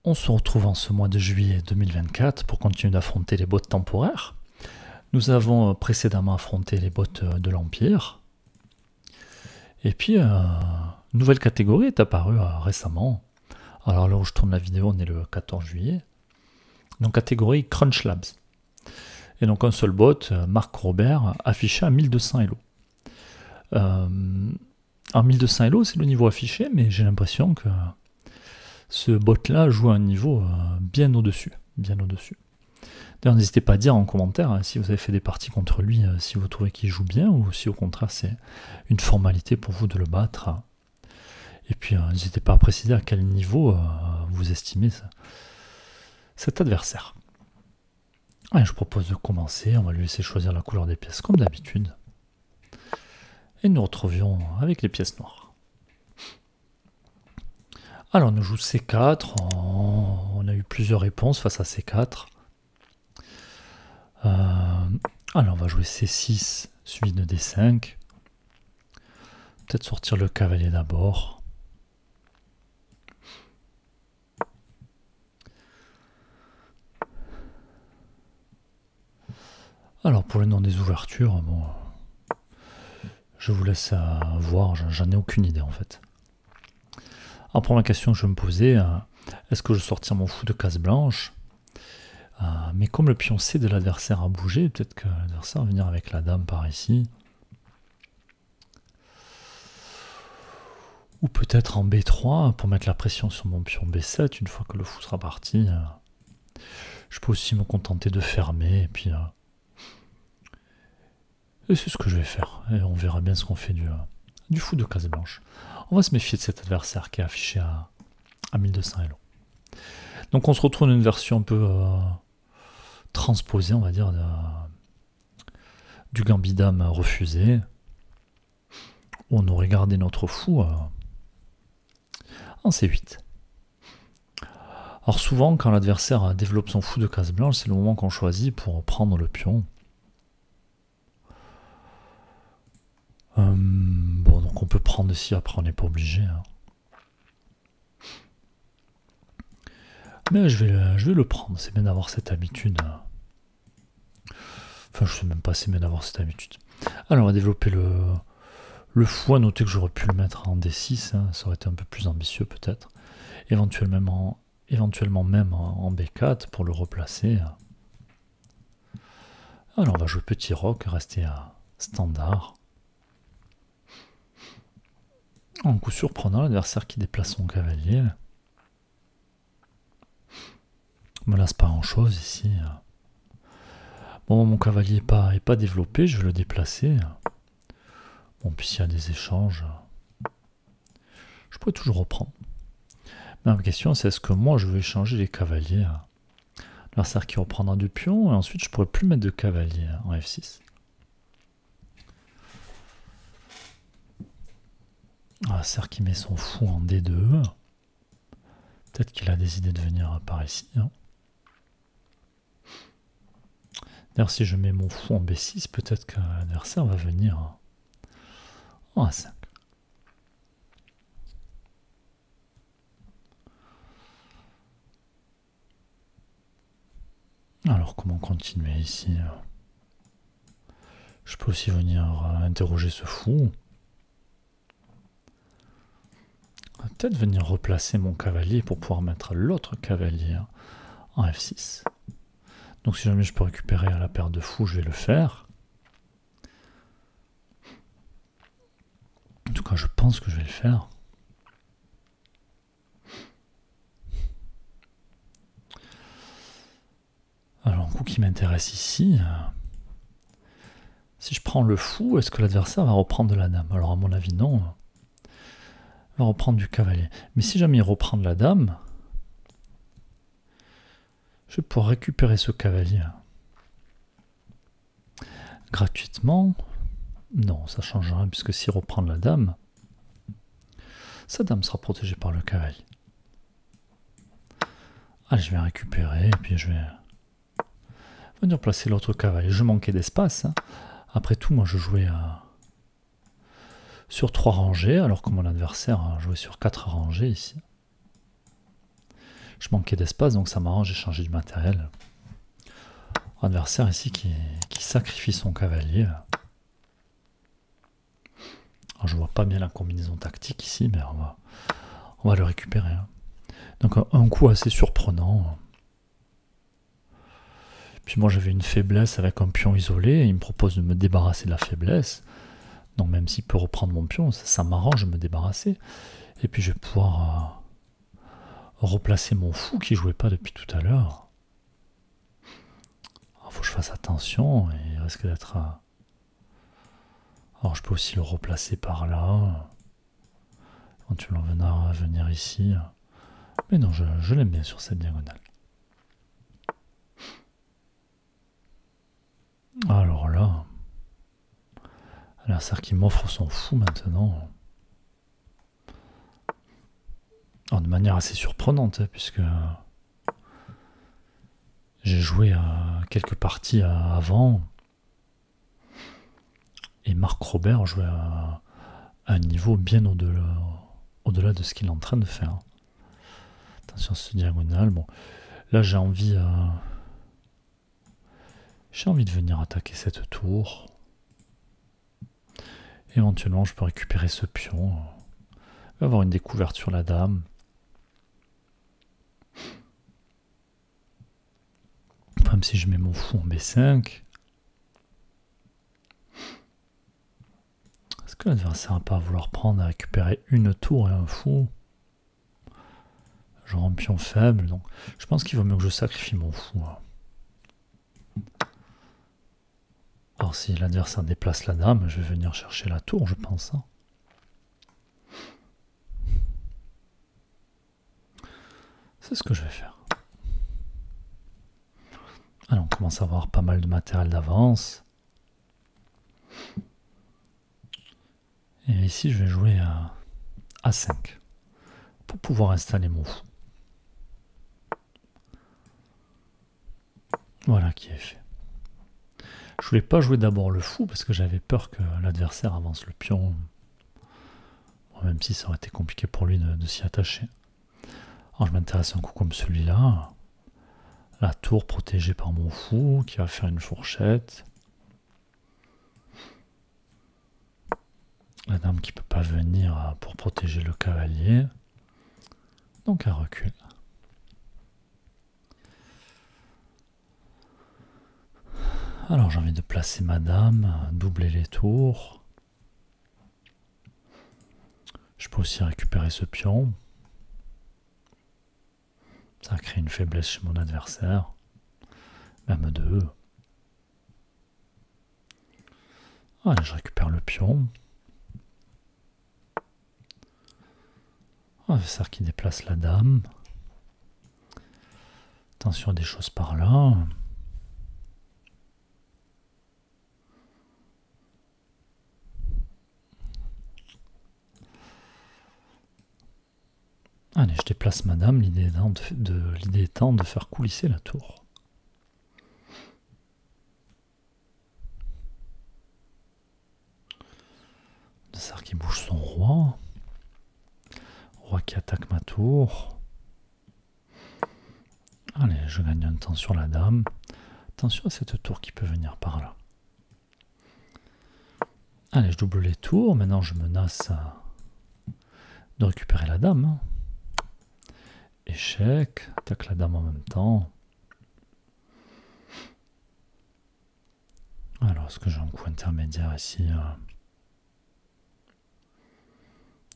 On se retrouve en ce mois de juillet 2024 pour continuer d'affronter les bots temporaires. Nous avons précédemment affronté les bots de l'Empire. Et puis, nouvelle catégorie est apparue récemment. Alors là où je tourne la vidéo, on est le 14 juillet. Donc catégorie Crunch Labs. Et donc un seul bot, Marc Robert, affiché à 1200 Elo. Alors 1200 Elo, c'est le niveau affiché, mais j'ai l'impression que ce bot-là joue à un niveau bien au-dessus. Bien au-dessus. D'ailleurs, n'hésitez pas à dire en commentaire si vous avez fait des parties contre lui, si vous trouvez qu'il joue bien, ou si au contraire c'est une formalité pour vous de le battre. Et puis n'hésitez pas à préciser à quel niveau vous estimez cet adversaire. Allez, je propose de commencer, on va lui laisser choisir la couleur des pièces comme d'habitude. Et nous retrouvions avec les pièces noires. Alors on joue C4, on a eu plusieurs réponses face à C4. Alors on va jouer C6 suivi de D5. Peut-être sortir le cavalier d'abord. Alors pour le nom des ouvertures, bon, je vous laisse voir, j'en ai aucune idée en fait. Alors première question que je vais me poser, est-ce que je sortir mon fou de case blanche? Mais comme le pion C de l'adversaire a bougé, peut-être que l'adversaire va venir avec la dame par ici. Ou peut-être en B3 pour mettre la pression sur mon pion B7 une fois que le fou sera parti. Je peux aussi me contenter de fermer et puis... et c'est ce que je vais faire. Et on verra bien ce qu'on fait du fou de case blanche. On va se méfier de cet adversaire qui est affiché à 1200 Elo. Donc on se retrouve dans une version un peu transposée, on va dire, du gambit dame refusé. Où on aurait gardé notre fou en C8. Alors souvent, quand l'adversaire développe son fou de case blanche, c'est le moment qu'on choisit pour prendre le pion. Bon, donc on peut prendre ici, après on n'est pas obligé. Hein. Mais je vais le prendre, c'est bien d'avoir cette habitude. Enfin, je sais même pas, c'est bien d'avoir cette habitude. Alors on va développer le fou, à noter que j'aurais pu le mettre en D6, hein, ça aurait été un peu plus ambitieux peut-être. Éventuellement même en B4 pour le replacer. Alors on va jouer petit roc, rester à standard. En coup surprenant, l'adversaire qui déplace son cavalier. Me lasse pas grand chose ici. Bon, mon cavalier est pas développé, je vais le déplacer. Bon, puis s'il y a des échanges, je pourrais toujours reprendre. Mais la question c'est est-ce que moi je veux échanger les cavaliers? L'adversaire qui reprendra du pion, et ensuite je pourrais plus mettre de cavalier en F6. L'adversaire qui met son fou en D2. Peut-être qu'il a des idées de venir par ici. Hein. D'ailleurs, si je mets mon fou en B6, peut-être que l'adversaire va venir en A5. Alors, comment continuer ici? Je peux aussi venir interroger ce fou. Peut-être venir replacer mon cavalier pour pouvoir mettre l'autre cavalier en F6. Donc si jamais je peux récupérer la paire de fous, je vais le faire. En tout cas, je pense que je vais le faire. Alors, un coup qui m'intéresse ici, si je prends le fou, est-ce que l'adversaire va reprendre de la dame? Alors à mon avis, non. Il va reprendre du cavalier. Mais si jamais il reprend de la dame, je vais pouvoir récupérer ce cavalier. Gratuitement? Non, ça ne change rien, puisque s'il reprend de la dame, sa dame sera protégée par le cavalier. Allez, je vais récupérer, et puis je vais venir placer l'autre cavalier. Je manquais d'espace. Hein. Après tout, moi je jouais sur 3 rangées, alors que mon adversaire a joué sur 4 rangées ici. Je manquais d'espace, donc ça m'arrange, j'ai changé du matériel. Adversaire ici qui sacrifie son cavalier. Alors, je vois pas bien la combinaison tactique ici, mais on va le récupérer. Hein. Donc un coup assez surprenant. Puis moi j'avais une faiblesse avec un pion isolé, et il me propose de me débarrasser de la faiblesse. Donc même s'il peut reprendre mon pion, ça m'arrange de me débarrasser. Et puis je vais pouvoir replacer mon fou qui jouait pas depuis tout à l'heure. Il faut que je fasse attention, et il risque d'être... Alors je peux aussi le replacer par là. Éventuellement venir ici. Mais non, je l'aime bien sur cette diagonale. Alors là... L'adversaire qui m'offre son fou maintenant. Alors, de manière assez surprenante, hein, puisque j'ai joué quelques parties avant. Et Marc Robert jouait à un niveau bien au-delà de ce qu'il est en train de faire. Attention à ce diagonale. Bon, là j'ai envie de venir attaquer cette tour. Éventuellement, je peux récupérer ce pion. Avoir une découverte sur la dame. Même si je mets mon fou en B5. Est-ce que l'adversaire va pas vouloir prendre et récupérer une tour et un fou? Genre un pion faible. Donc je pense qu'il vaut mieux que je sacrifie mon fou. Alors si l'adversaire déplace la dame, je vais venir chercher la tour, je pense. Hein. C'est ce que je vais faire. Alors on commence à avoir pas mal de matériel d'avance. Et ici je vais jouer à A5 pour pouvoir installer mon fou. Voilà qui est fait. Je voulais pas jouer d'abord le fou parce que j'avais peur que l'adversaire avance le pion. Bon, même si ça aurait été compliqué pour lui de s'y attacher. Alors je m'intéresse à un coup comme celui-là. La tour protégée par mon fou qui va faire une fourchette. La dame qui peut pas venir pour protéger le cavalier. Donc elle recule. Alors j'ai envie de placer ma dame, doubler les tours. Je peux aussi récupérer ce pion. Ça crée une faiblesse chez mon adversaire. Même deux. Allez, je récupère le pion. Adversaire qui déplace la dame. Attention à des choses par là. Allez, je déplace ma dame. L'idée étant de faire coulisser la tour. Adversaire qui bouge son roi. Roi qui attaque ma tour. Allez, je gagne un temps sur la dame. Attention à cette tour qui peut venir par là. Allez, je double les tours. Maintenant, je menace de récupérer la dame. Échec. Attaque la dame en même temps. Alors, est-ce que j'ai un coup intermédiaire ici?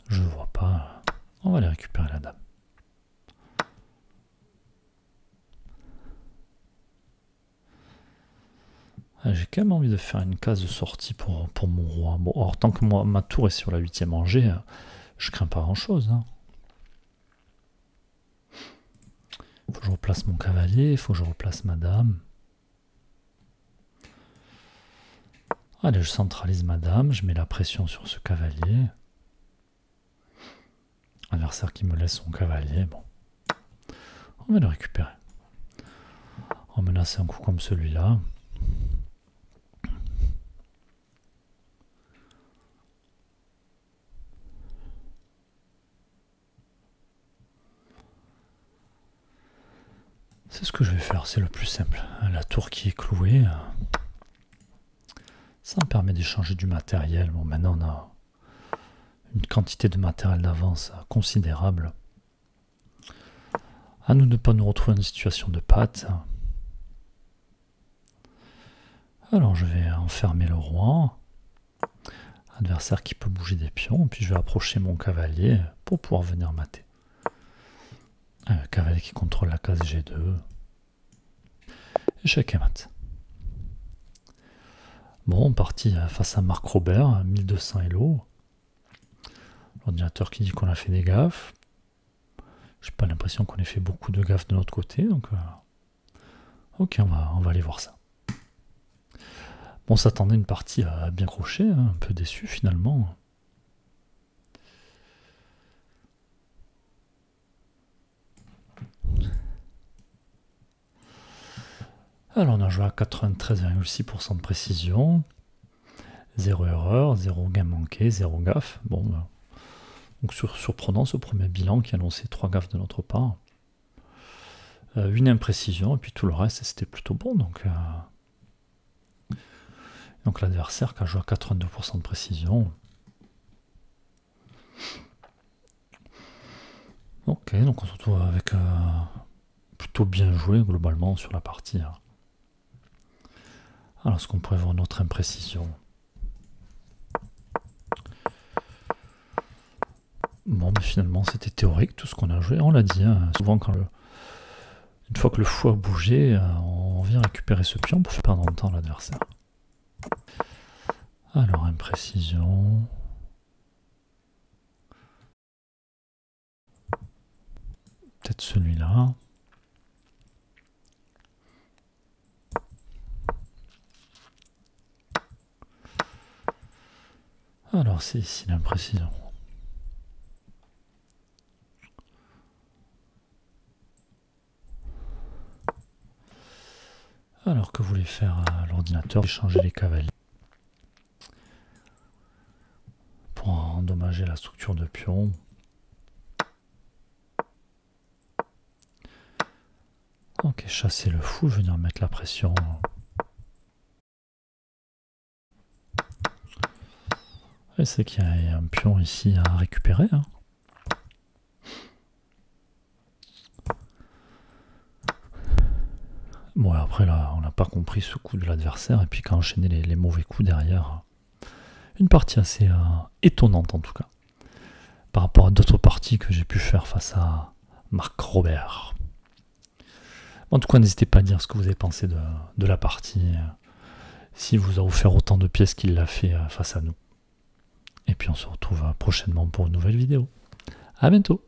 Je ne vois pas. On va aller récupérer la dame. J'ai quand même envie de faire une case de sortie pour mon roi. Bon, alors tant que ma tour est sur la 8e rangée, je crains pas grand chose. Hein. Faut que je replace mon cavalier, il faut que je replace ma dame. Allez, je centralise ma dame, je mets la pression sur ce cavalier. Adversaire qui me laisse son cavalier, bon. On va le récupérer. On menace un coup comme celui-là. C'est ce que je vais faire, c'est le plus simple. La tour qui est clouée, ça me permet d'échanger du matériel. Bon, maintenant on a une quantité de matériel d'avance considérable. À nous de ne pas nous retrouver dans une situation de pâte. Alors je vais enfermer le roi. Adversaire qui peut bouger des pions. Puis je vais approcher mon cavalier pour pouvoir venir mater. Un cavalier qui contrôle la case G2. Échec et mat. Bon, parti face à Marc Robert, 1200 Elo. L'ordinateur qui dit qu'on a fait des gaffes. J'ai pas l'impression qu'on ait fait beaucoup de gaffes de notre côté, donc ok, on va aller voir ça. Bon, on s'attendait à une partie bien crochée, hein, un peu déçu finalement. Alors on a joué à 93,6% de précision, 0 erreur, 0 gain manqué, 0 gaffe. Bon, donc surprenant ce premier bilan qui annonçait 3 gaffes de notre part. Une imprécision, et puis tout le reste c'était plutôt bon. Donc l'adversaire qui a joué à 82% de précision. Ok, donc on se retrouve avec plutôt bien joué globalement sur la partie. Alors est-ce qu'on pourrait voir notre imprécision? Bon, mais finalement c'était théorique tout ce qu'on a joué. On l'a dit, hein, souvent quand une fois que le fou a bougé, on vient récupérer ce pion pour faire perdre en temps l'adversaire. Alors imprécision. Peut-être celui-là. Alors c'est ici l'imprécision. Alors que voulait faire l'ordinateur, changer les cavaliers pour endommager la structure de pion. Ok, chasser le fou, venir mettre la pression. Et c'est qu'il y a un pion ici à récupérer. Hein. Bon, après là, on n'a pas compris ce coup de l'adversaire, et puis qu'à enchaîner les mauvais coups derrière. Une partie assez étonnante en tout cas, par rapport à d'autres parties que j'ai pu faire face à Marc Robert. En tout cas, n'hésitez pas à dire ce que vous avez pensé de la partie, si vous a offert autant de pièces qu'il l'a fait face à nous. Et puis on se retrouve prochainement pour une nouvelle vidéo. À bientôt!